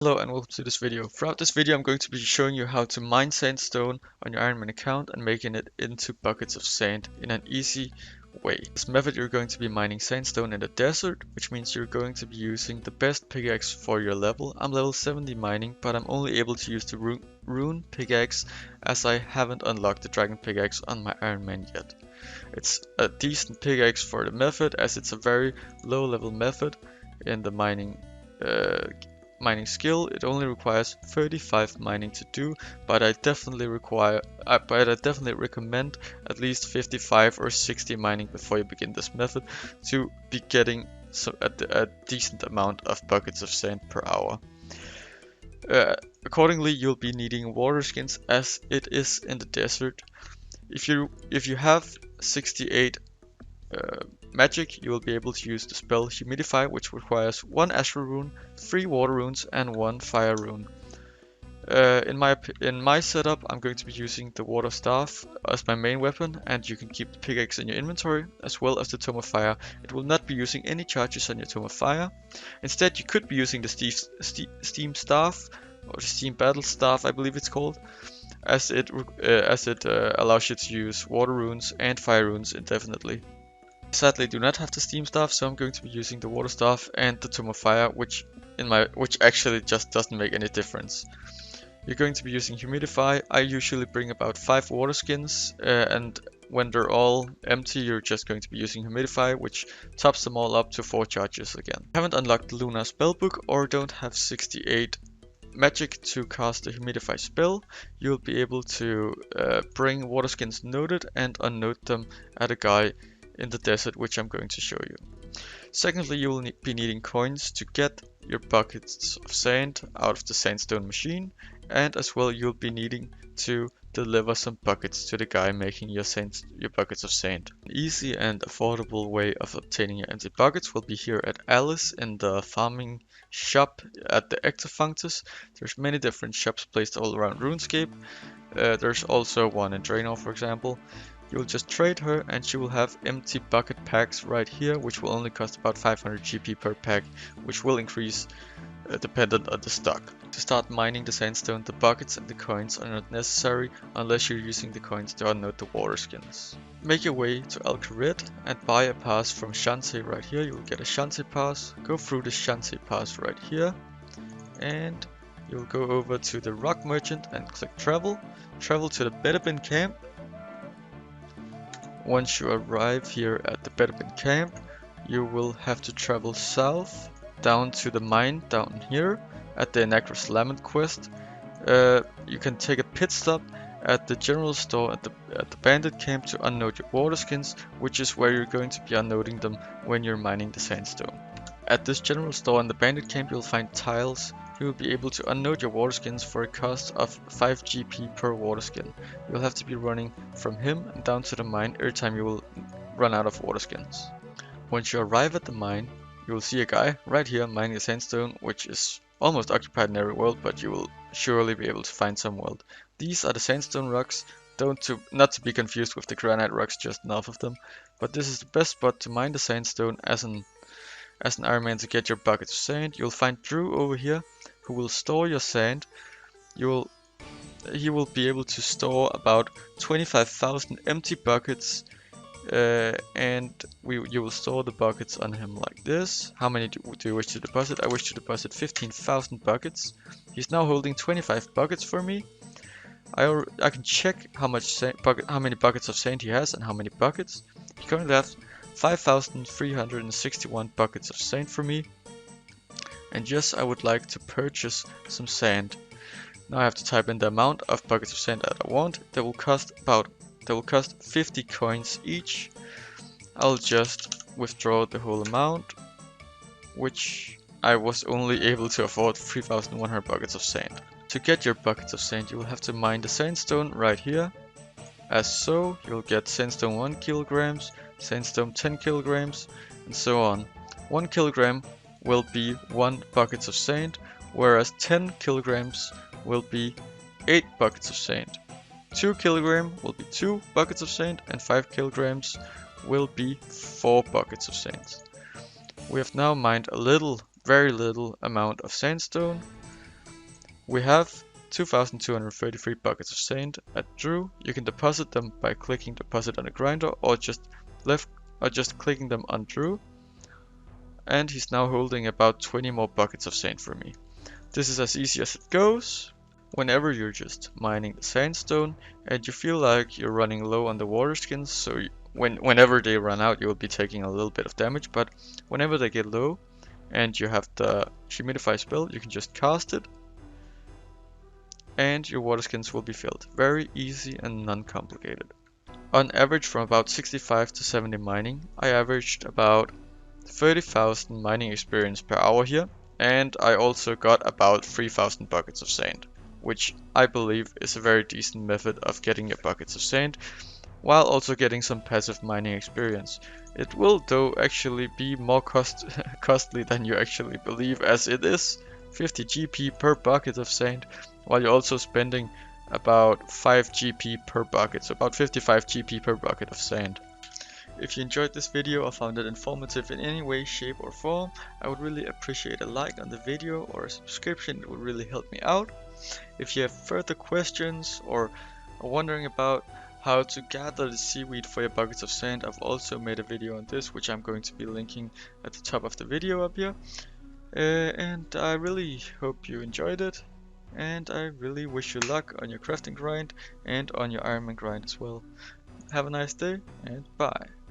Hello and welcome to this video. Throughout this video I'm going to be showing you how to mine sandstone on your Ironman account and making it into buckets of sand in an easy way. This method you're going to be mining sandstone in the desert, which means you're going to be using the best pickaxe for your level. I'm level 70 mining, but I'm only able to use the rune pickaxe as I haven't unlocked the dragon pickaxe on my Ironman yet. It's a decent pickaxe for the method as it's a very low level method in the mining skill. It only requires 35 mining to do, but I definitely recommend at least 55 or 60 mining before you begin this method to be getting a decent amount of buckets of sand per hour. Accordingly, you'll be needing water skins as it is in the desert. If you have 68 magic, you will be able to use the spell Humidify, which requires 1 Astral rune, 3 water runes, and 1 fire rune. In my setup, I'm going to be using the water staff as my main weapon, and you can keep the pickaxe in your inventory as well as the tome of fire. It will not be using any charges on your tome of fire. Instead, you could be using the steam staff or the steam battle staff, I believe it's called, as it allows you to use water runes and fire runes indefinitely. Sadly, I do not have the steam staff, so I'm going to be using the water staff and the tome of fire, which actually just doesn't make any difference. You're going to be using Humidify. I usually bring about 5 water skins, and when they're all empty, you're just going to be using Humidify, which tops them all up to 4 charges again. I haven't unlocked the Lunar spellbook or don't have 68 magic to cast the Humidify spell. You'll be able to bring water skins noted and unnote them at a guy in the desert, which I'm going to show you. Secondly, you will be needing coins to get your buckets of sand out of the sandstone machine, and as well you'll be needing to deliver some buckets to the guy making your buckets of sand. An easy and affordable way of obtaining your empty buckets will be here at Alice in the farming shop at the Ectofunctus. There's many different shops placed all around RuneScape. There's also one in Draenor, for example. You'll just trade her and she will have empty bucket packs right here, which will only cost about 500 GP per pack, which will increase dependent on the stock. To start mining the sandstone, the buckets and the coins are not necessary unless you're using the coins to unload the water skins. Make your way to Alcarid and buy a pass from Shantae right here. You will get a Shantae pass. Go through the Shantae pass right here, and you'll go over to the rock merchant and click travel. Travel to the Bedabin camp. Once you arrive here at the Bedabin camp, you will have to travel south down to the mine down here at the Anacros Lament quest. You can take a pit stop at the general store at the bandit camp to unload your water skins, which is where you're going to be unloading them when you're mining the sandstone. At this general store in the bandit camp, you'll find tiles. You will be able to unload your water skins for a cost of 5 GP per water skin. You'll have to be running from him and down to the mine every time you will run out of water skins. Once you arrive at the mine, you will see a guy right here mining the sandstone, which is almost occupied in every world, but you will surely be able to find some world. These are the sandstone rocks, not to be confused with the granite rocks just north of them, but this is the best spot to mine the sandstone as an Ironman to get your buckets of sand. You'll find Drew over here who will store your sand. He will be able to store about 25,000 empty buckets, and you will store the buckets on him like this. How many do you wish to deposit? I wish to deposit 15,000 buckets. He's now holding 25 buckets for me. I can check how many buckets of sand he has and how many buckets. He currently has 5,361 buckets of sand for me. And yes, I would like to purchase some sand. Now I have to type in the amount of buckets of sand that I want. They will cost 50 coins each. I'll just withdraw the whole amount, which I was only able to afford 3,100 buckets of sand. To get your buckets of sand, you will have to mine the sandstone right here. As so, you'll get sandstone 1 kilograms, sandstone 10 kilograms, and so on. 1 kilogram will be 1 buckets of sand, whereas 10 kilograms will be 8 buckets of sand. 2 kilograms will be 2 buckets of sand, and 5 kilograms will be 4 buckets of sand. We have now mined a very little amount of sandstone. We have 2,233 buckets of sand at Drew. You can deposit them by clicking deposit on the grinder or just clicking them on Drew. And he's now holding about 20 more buckets of sand for me. This is as easy as it goes. Whenever you're just mining the sandstone and you feel like you're running low on the water skins, so whenever they run out, you will be taking a little bit of damage, but whenever they get low and you have the humidify spell, you can just cast it and your water skins will be filled. Very easy and non-complicated. On average, from about 65 to 70 mining, I averaged about 30,000 mining experience per hour here, and I also got about 3,000 buckets of sand, which I believe is a very decent method of getting your buckets of sand, while also getting some passive mining experience. It will though actually be more costly than you actually believe, as it is 50 GP per bucket of sand, while you're also spending about 5 GP per bucket, so about 55 GP per bucket of sand. If you enjoyed this video or found it informative in any way, shape or form, I would really appreciate a like on the video or a subscription. It would really help me out. If you have further questions or are wondering about how to gather the seaweed for your buckets of sand, I've also made a video on this, which I'm going to be linking at the top of the video up here. And I really hope you enjoyed it, and I really wish you luck on your crafting grind and on your Ironman grind as well. Have a nice day, and bye.